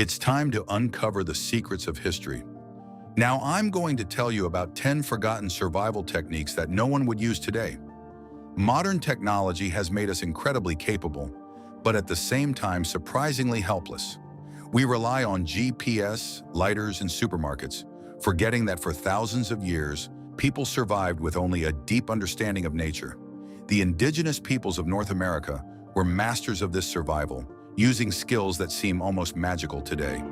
It's time to uncover the secrets of history. Now I'm going to tell you about 10 forgotten survival techniques that no one would use today. Modern technology has made us incredibly capable, but at the same time surprisingly helpless. We rely on GPS, lighters, and supermarkets, forgetting that for thousands of years, people survived with only a deep understanding of nature. The indigenous peoples of North America were masters of this survival, using skills that seem almost magical today.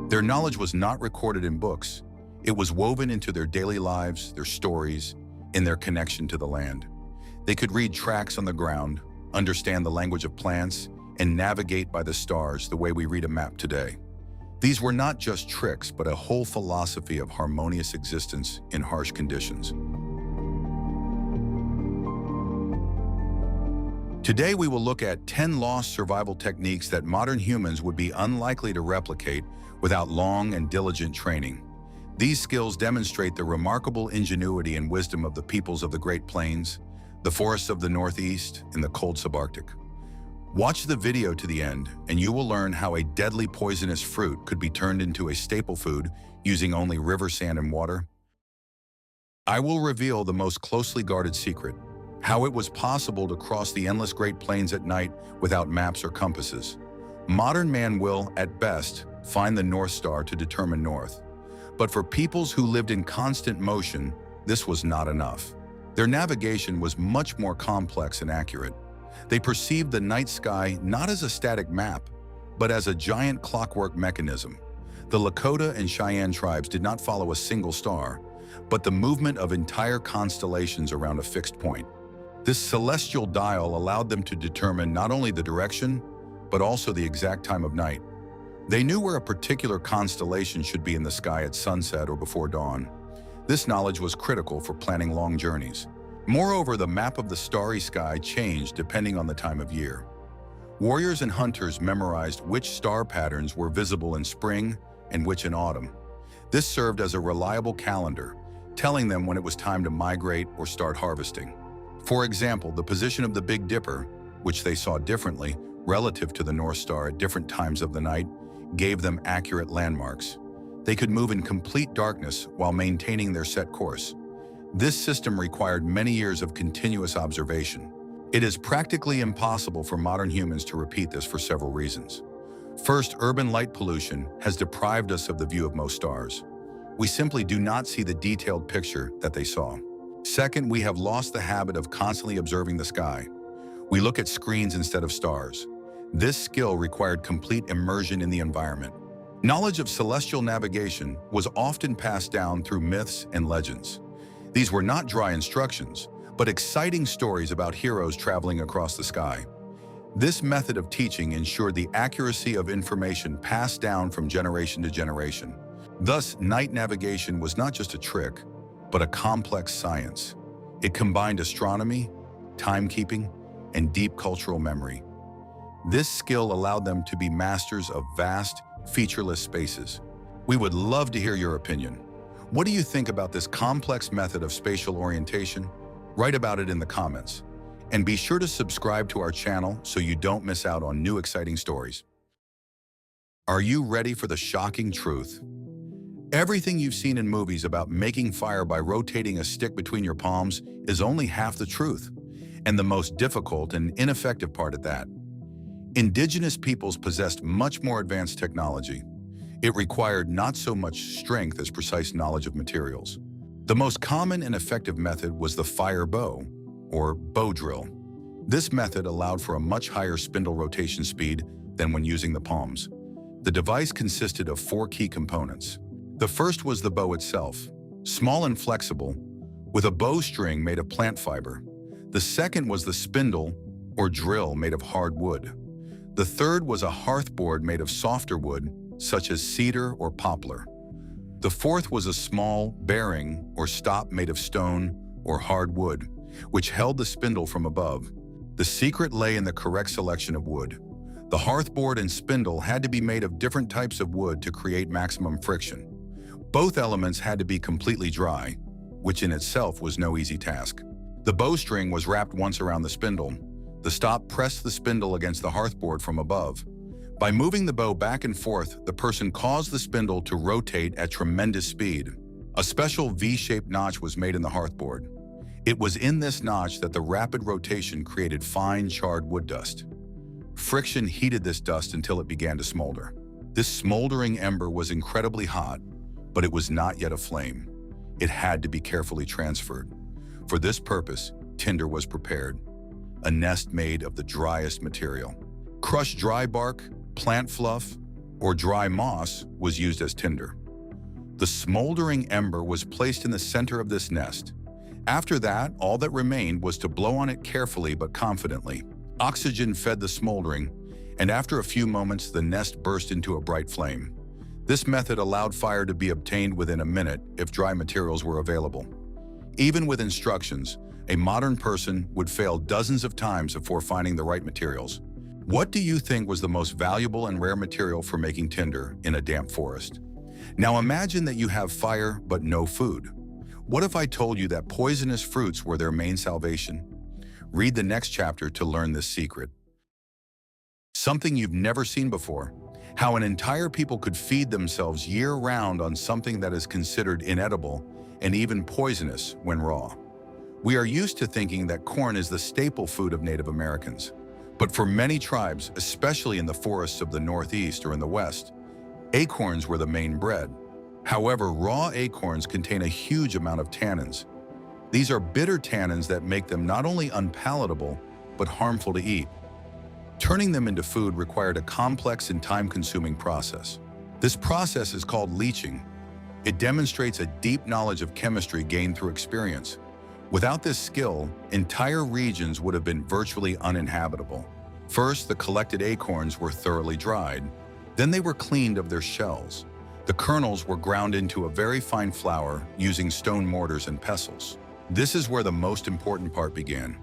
Their knowledge was not recorded in books. It was woven into their daily lives, their stories, in their connection to the land. They could read tracks on the ground, understand the language of plants, and navigate by the stars the way we read a map today. These were not just tricks, but a whole philosophy of harmonious existence in harsh conditions. Today, we will look at 10 lost survival techniques that modern humans would be unlikely to replicate without long and diligent training. These skills demonstrate the remarkable ingenuity and wisdom of the peoples of the Great Plains, the forests of the Northeast, and the cold Subarctic. Watch the video to the end, and you will learn how a deadly poisonous fruit could be turned into a staple food using only river sand and water. I will reveal the most closely guarded secret: how it was possible to cross the endless Great Plains at night without maps or compasses. Modern man will, at best, find the North Star to determine north. But for peoples who lived in constant motion, this was not enough. Their navigation was much more complex and accurate. They perceived the night sky not as a static map, but as a giant clockwork mechanism. The Lakota and Cheyenne tribes did not follow a single star, but the movement of entire constellations around a fixed point. This celestial dial allowed them to determine not only the direction, but also the exact time of night. They knew where a particular constellation should be in the sky at sunset or before dawn. This knowledge was critical for planning long journeys. Moreover, the map of the starry sky changed depending on the time of year. Warriors and hunters memorized which star patterns were visible in spring and which in autumn. This served as a reliable calendar, telling them when it was time to migrate or start harvesting. For example, the position of the Big Dipper, which they saw differently relative to the North Star at different times of the night, gave them accurate landmarks. They could move in complete darkness while maintaining their set course. This system required many years of continuous observation. It is practically impossible for modern humans to repeat this for several reasons. First, urban light pollution has deprived us of the view of most stars. We simply do not see the detailed picture that they saw. Second, we have lost the habit of constantly observing the sky. We look at screens instead of stars. This skill required complete immersion in the environment. Knowledge of celestial navigation was often passed down through myths and legends. These were not dry instructions, but exciting stories about heroes traveling across the sky. This method of teaching ensured the accuracy of information passed down from generation to generation. Thus, night navigation was not just a trick, but a complex science. It combined astronomy, timekeeping, and deep cultural memory. This skill allowed them to be masters of vast, featureless spaces. We would love to hear your opinion. What do you think about this complex method of spatial orientation? Write about it in the comments. And be sure to subscribe to our channel so you don't miss out on new exciting stories. Are you ready for the shocking truth? Everything you've seen in movies about making fire by rotating a stick between your palms is only half the truth, and the most difficult and ineffective part at that. Indigenous peoples possessed much more advanced technology. It required not so much strength as precise knowledge of materials. The most common and effective method was the fire bow, or bow drill. This method allowed for a much higher spindle rotation speed than when using the palms. The device consisted of 4 key components. The first was the bow itself, small and flexible, with a bowstring made of plant fiber. The second was the spindle, or drill, made of hard wood. The third was a hearthboard made of softer wood, such as cedar or poplar. The fourth was a small bearing or stop made of stone or hard wood, which held the spindle from above. The secret lay in the correct selection of wood. The hearthboard and spindle had to be made of different types of wood to create maximum friction. Both elements had to be completely dry, which in itself was no easy task. The bowstring was wrapped once around the spindle. The stop pressed the spindle against the hearthboard from above. By moving the bow back and forth, the person caused the spindle to rotate at tremendous speed. A special V-shaped notch was made in the hearthboard. It was in this notch that the rapid rotation created fine, charred wood dust. Friction heated this dust until it began to smolder. This smoldering ember was incredibly hot, but it was not yet a flame. It had to be carefully transferred. For this purpose, tinder was prepared, a nest made of the driest material. Crushed dry bark, plant fluff, or dry moss was used as tinder. The smoldering ember was placed in the center of this nest. After that, all that remained was to blow on it carefully but confidently. Oxygen fed the smoldering, and after a few moments, the nest burst into a bright flame. This method allowed fire to be obtained within a minute if dry materials were available. Even with instructions, a modern person would fail dozens of times before finding the right materials. What do you think was the most valuable and rare material for making tinder in a damp forest? Now imagine that you have fire but no food. What if I told you that poisonous fruits were their main salvation? Read the next chapter to learn this secret. Something you've never seen before: how an entire people could feed themselves year-round on something that is considered inedible and even poisonous when raw. We are used to thinking that corn is the staple food of Native Americans. But for many tribes, especially in the forests of the Northeast or in the West, acorns were the main bread. However, raw acorns contain a huge amount of tannins. These are bitter tannins that make them not only unpalatable, but harmful to eat. Turning them into food required a complex and time-consuming process. This process is called leaching. It demonstrates a deep knowledge of chemistry gained through experience. Without this skill, entire regions would have been virtually uninhabitable. First, the collected acorns were thoroughly dried. Then they were cleaned of their shells. The kernels were ground into a very fine flour using stone mortars and pestles. This is where the most important part began.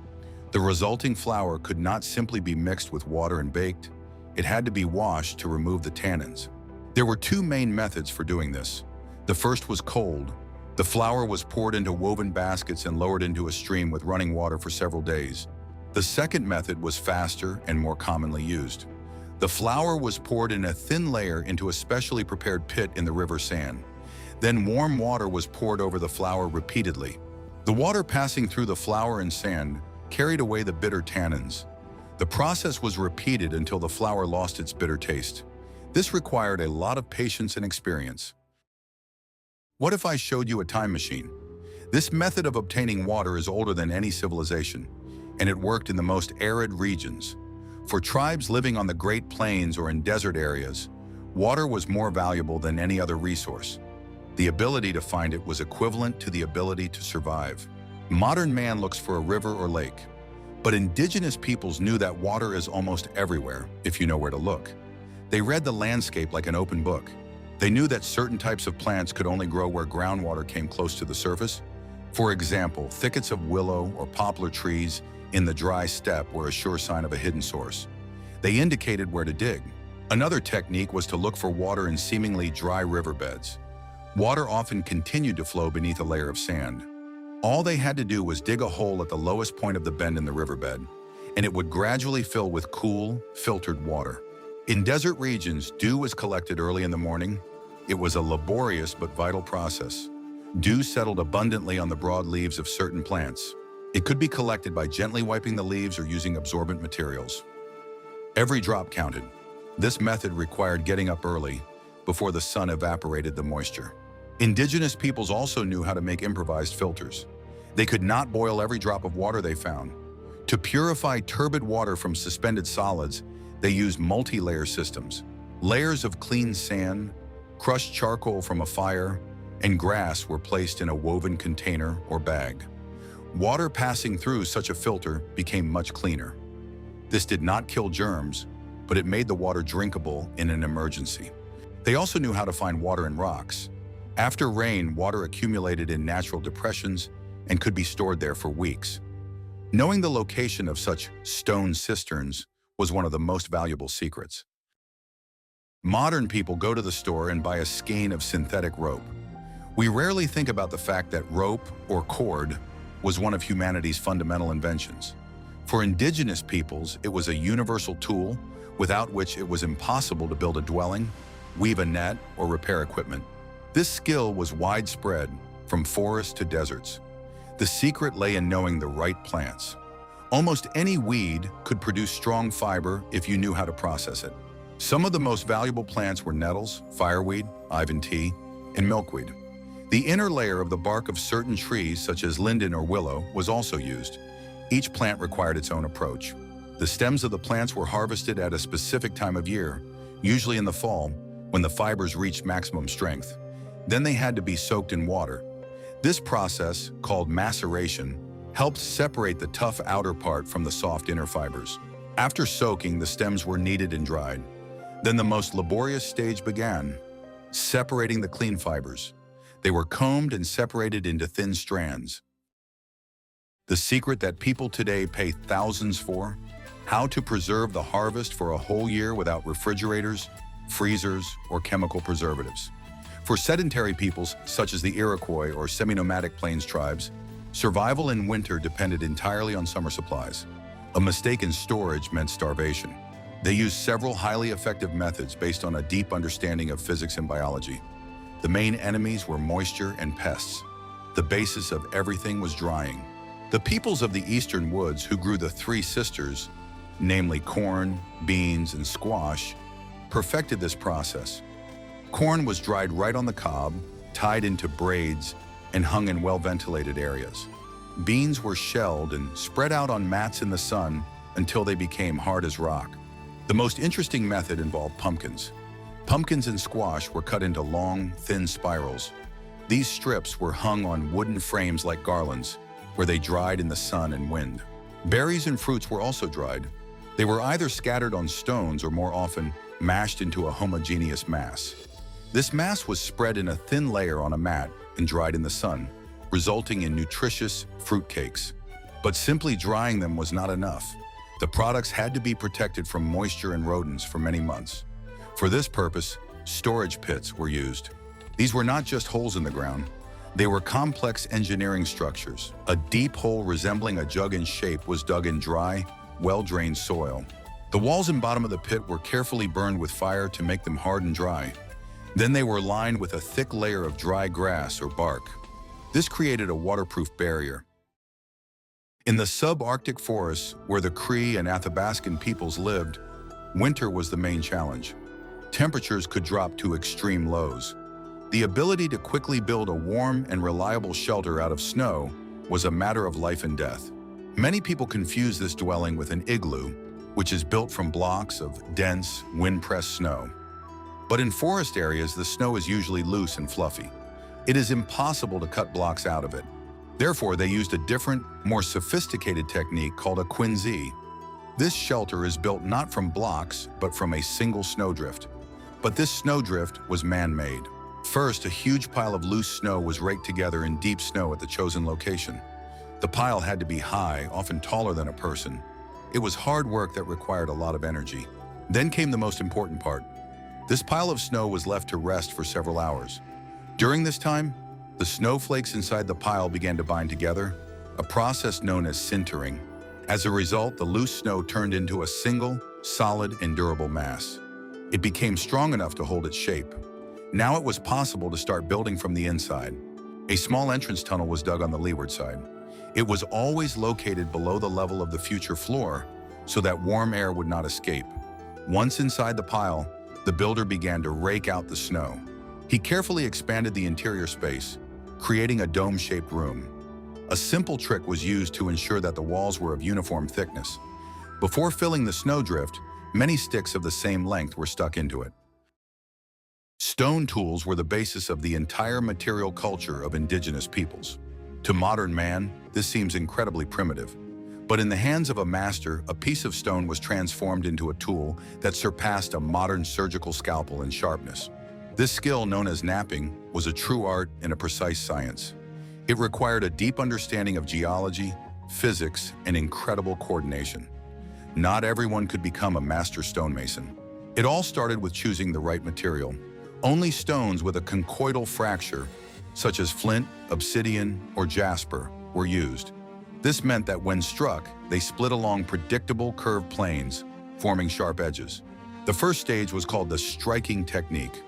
The resulting flour could not simply be mixed with water and baked. It had to be washed to remove the tannins. There were two main methods for doing this. The first was cold. The flour was poured into woven baskets and lowered into a stream with running water for several days. The second method was faster and more commonly used. The flour was poured in a thin layer into a specially prepared pit in the river sand. Then warm water was poured over the flour repeatedly. The water passing through the flour and sand carried away the bitter tannins. The process was repeated until the flour lost its bitter taste. This required a lot of patience and experience. What if I showed you a time machine? This method of obtaining water is older than any civilization, and it worked in the most arid regions. For tribes living on the Great Plains or in desert areas, water was more valuable than any other resource. The ability to find it was equivalent to the ability to survive. Modern man looks for a river or lake, but indigenous peoples knew that water is almost everywhere if you know where to look. They read the landscape like an open book. They knew that certain types of plants could only grow where groundwater came close to the surface. For example, thickets of willow or poplar trees in the dry steppe were a sure sign of a hidden source. They indicated where to dig. Another technique was to look for water in seemingly dry riverbeds. Water often continued to flow beneath a layer of sand. All they had to do was dig a hole at the lowest point of the bend in the riverbed, and it would gradually fill with cool, filtered water. In desert regions, dew was collected early in the morning. It was a laborious but vital process. Dew settled abundantly on the broad leaves of certain plants. It could be collected by gently wiping the leaves or using absorbent materials. Every drop counted. This method required getting up early, before the sun evaporated the moisture. Indigenous peoples also knew how to make improvised filters. They could not boil every drop of water they found. To purify turbid water from suspended solids, they used multi-layer systems. Layers of clean sand, crushed charcoal from a fire, and grass were placed in a woven container or bag. Water passing through such a filter became much cleaner. This did not kill germs, but it made the water drinkable in an emergency. They also knew how to find water in rocks. After rain, water accumulated in natural depressions and could be stored there for weeks. Knowing the location of such stone cisterns was one of the most valuable secrets. Modern people go to the store and buy a skein of synthetic rope. We rarely think about the fact that rope, or cord, was one of humanity's fundamental inventions. For indigenous peoples, it was a universal tool without which it was impossible to build a dwelling, weave a net, or repair equipment. This skill was widespread from forests to deserts. The secret lay in knowing the right plants. Almost any weed could produce strong fiber if you knew how to process it. Some of the most valuable plants were nettles, fireweed, Ivan tea, and milkweed. The inner layer of the bark of certain trees, such as linden or willow, was also used. Each plant required its own approach. The stems of the plants were harvested at a specific time of year, usually in the fall, when the fibers reached maximum strength. Then they had to be soaked in water. This process, called maceration, helped separate the tough outer part from the soft inner fibers. After soaking, the stems were kneaded and dried. Then the most laborious stage began, separating the clean fibers. They were combed and separated into thin strands. The secret that people today pay thousands for? How to preserve the harvest for a whole year without refrigerators, freezers, or chemical preservatives. For sedentary peoples, such as the Iroquois or semi-nomadic plains tribes, survival in winter depended entirely on summer supplies. A mistake in storage meant starvation. They used several highly effective methods based on a deep understanding of physics and biology. The main enemies were moisture and pests. The basis of everything was drying. The peoples of the eastern woods who grew the three sisters, namely corn, beans, and squash, perfected this process. Corn was dried right on the cob, tied into braids, and hung in well-ventilated areas. Beans were shelled and spread out on mats in the sun until they became hard as rock. The most interesting method involved pumpkins. Pumpkins and squash were cut into long, thin spirals. These strips were hung on wooden frames like garlands, where they dried in the sun and wind. Berries and fruits were also dried. They were either scattered on stones or more often mashed into a homogeneous mass. This mass was spread in a thin layer on a mat and dried in the sun, resulting in nutritious fruit cakes. But simply drying them was not enough. The products had to be protected from moisture and rodents for many months. For this purpose, storage pits were used. These were not just holes in the ground. They were complex engineering structures. A deep hole resembling a jug in shape was dug in dry, well-drained soil. The walls and bottom of the pit were carefully burned with fire to make them hard and dry. Then they were lined with a thick layer of dry grass or bark. This created a waterproof barrier. In the subarctic forests, where the Cree and Athabascan peoples lived, winter was the main challenge. Temperatures could drop to extreme lows. The ability to quickly build a warm and reliable shelter out of snow was a matter of life and death. Many people confuse this dwelling with an igloo, which is built from blocks of dense, wind-pressed snow. But in forest areas, the snow is usually loose and fluffy. It is impossible to cut blocks out of it. Therefore, they used a different, more sophisticated technique called a quinzee. This shelter is built not from blocks, but from a single snowdrift. But this snowdrift was man-made. First, a huge pile of loose snow was raked together in deep snow at the chosen location. The pile had to be high, often taller than a person. It was hard work that required a lot of energy. Then came the most important part. This pile of snow was left to rest for several hours. During this time, the snowflakes inside the pile began to bind together, a process known as sintering. As a result, the loose snow turned into a single, solid, and durable mass. It became strong enough to hold its shape. Now it was possible to start building from the inside. A small entrance tunnel was dug on the leeward side. It was always located below the level of the future floor so that warm air would not escape. Once inside the pile, the builder began to rake out the snow. He carefully expanded the interior space, creating a dome-shaped room. A simple trick was used to ensure that the walls were of uniform thickness. Before filling the snowdrift, many sticks of the same length were stuck into it. Stone tools were the basis of the entire material culture of indigenous peoples. To modern man, this seems incredibly primitive. But in the hands of a master, a piece of stone was transformed into a tool that surpassed a modern surgical scalpel in sharpness. This skill, known as knapping, was a true art and a precise science. It required a deep understanding of geology, physics, and incredible coordination. Not everyone could become a master stonemason. It all started with choosing the right material. Only stones with a conchoidal fracture, such as flint, obsidian, or jasper, were used. This meant that when struck, they split along predictable curved planes, forming sharp edges. The first stage was called the striking technique.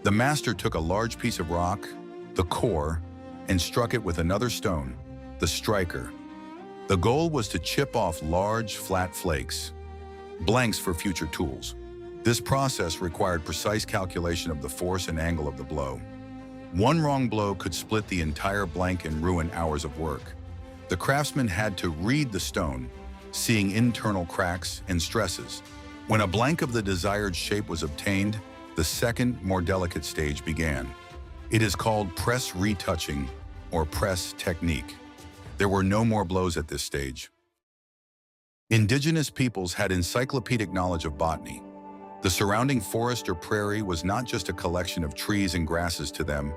The master took a large piece of rock, the core, and struck it with another stone, the striker. The goal was to chip off large, flat flakes, blanks for future tools. This process required precise calculation of the force and angle of the blow. One wrong blow could split the entire blank and ruin hours of work. The craftsman had to read the stone, seeing internal cracks and stresses. When a blank of the desired shape was obtained, the second, more delicate stage began. It is called press retouching or press technique. There were no more blows at this stage. Indigenous peoples had encyclopedic knowledge of botany. The surrounding forest or prairie was not just a collection of trees and grasses to them.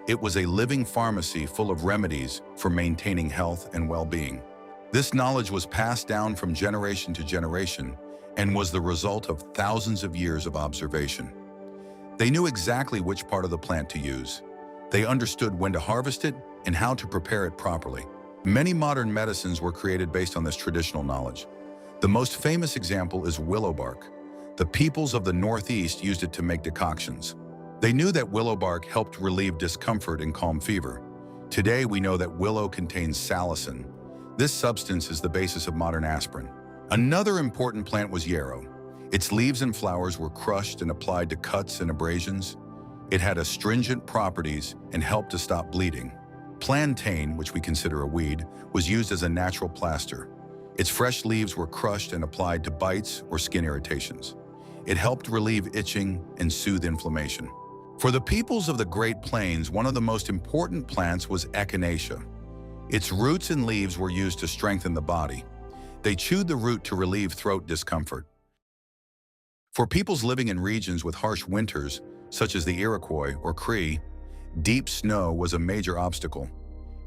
It was a living pharmacy full of remedies for maintaining health and well-being. This knowledge was passed down from generation to generation and was the result of thousands of years of observation. They knew exactly which part of the plant to use. They understood when to harvest it and how to prepare it properly. Many modern medicines were created based on this traditional knowledge. The most famous example is willow bark. The peoples of the Northeast used it to make decoctions. They knew that willow bark helped relieve discomfort and calm fever. Today, we know that willow contains salicin. This substance is the basis of modern aspirin. Another important plant was yarrow. Its leaves and flowers were crushed and applied to cuts and abrasions. It had astringent properties and helped to stop bleeding. Plantain, which we consider a weed, was used as a natural plaster. Its fresh leaves were crushed and applied to bites or skin irritations. It helped relieve itching and soothe inflammation. For the peoples of the Great Plains, one of the most important plants was echinacea. Its roots and leaves were used to strengthen the body. They chewed the root to relieve throat discomfort. For peoples living in regions with harsh winters, such as the Iroquois or Cree, deep snow was a major obstacle.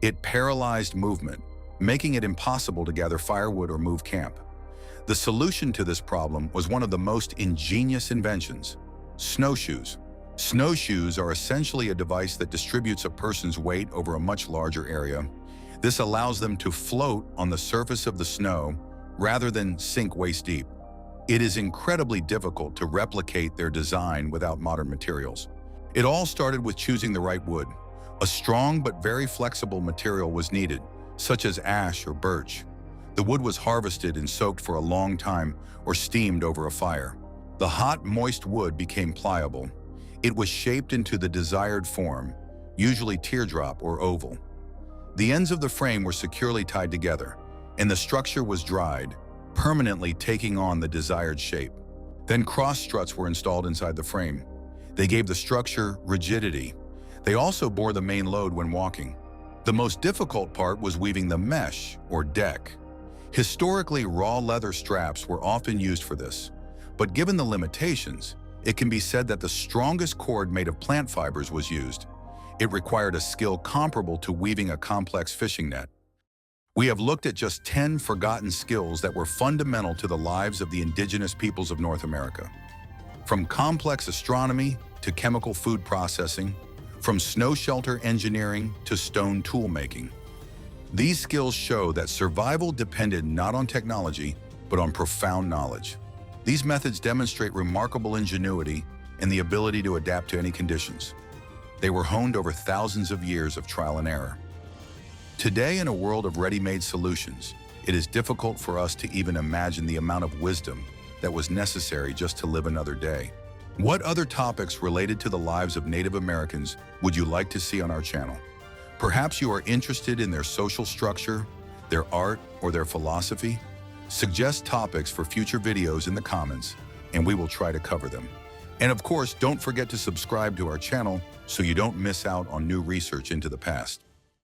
It paralyzed movement, making it impossible to gather firewood or move camp. The solution to this problem was one of the most ingenious inventions: snowshoes. Snowshoes are essentially a device that distributes a person's weight over a much larger area. This allows them to float on the surface of the snow rather than sink waist deep. It is incredibly difficult to replicate their design without modern materials. It all started with choosing the right wood. A strong but very flexible material was needed, such as ash or birch. The wood was harvested and soaked for a long time or steamed over a fire. The hot, moist wood became pliable. It was shaped into the desired form, usually teardrop or oval. The ends of the frame were securely tied together, and the structure was dried, permanently taking on the desired shape. Then cross struts were installed inside the frame. They gave the structure rigidity. They also bore the main load when walking. The most difficult part was weaving the mesh, or deck. Historically, raw leather straps were often used for this, but given the limitations, it can be said that the strongest cord made of plant fibers was used. It required a skill comparable to weaving a complex fishing net. We have looked at just 10 forgotten skills that were fundamental to the lives of the indigenous peoples of North America. From complex astronomy to chemical food processing, from snow shelter engineering to stone tool making. These skills show that survival depended not on technology, but on profound knowledge. These methods demonstrate remarkable ingenuity and the ability to adapt to any conditions. They were honed over thousands of years of trial and error. Today, in a world of ready-made solutions, it is difficult for us to even imagine the amount of wisdom that was necessary just to live another day. What other topics related to the lives of Native Americans would you like to see on our channel? Perhaps you are interested in their social structure, their art, or their philosophy? Suggest topics for future videos in the comments, and we will try to cover them. And of course, don't forget to subscribe to our channel so you don't miss out on new research into the past.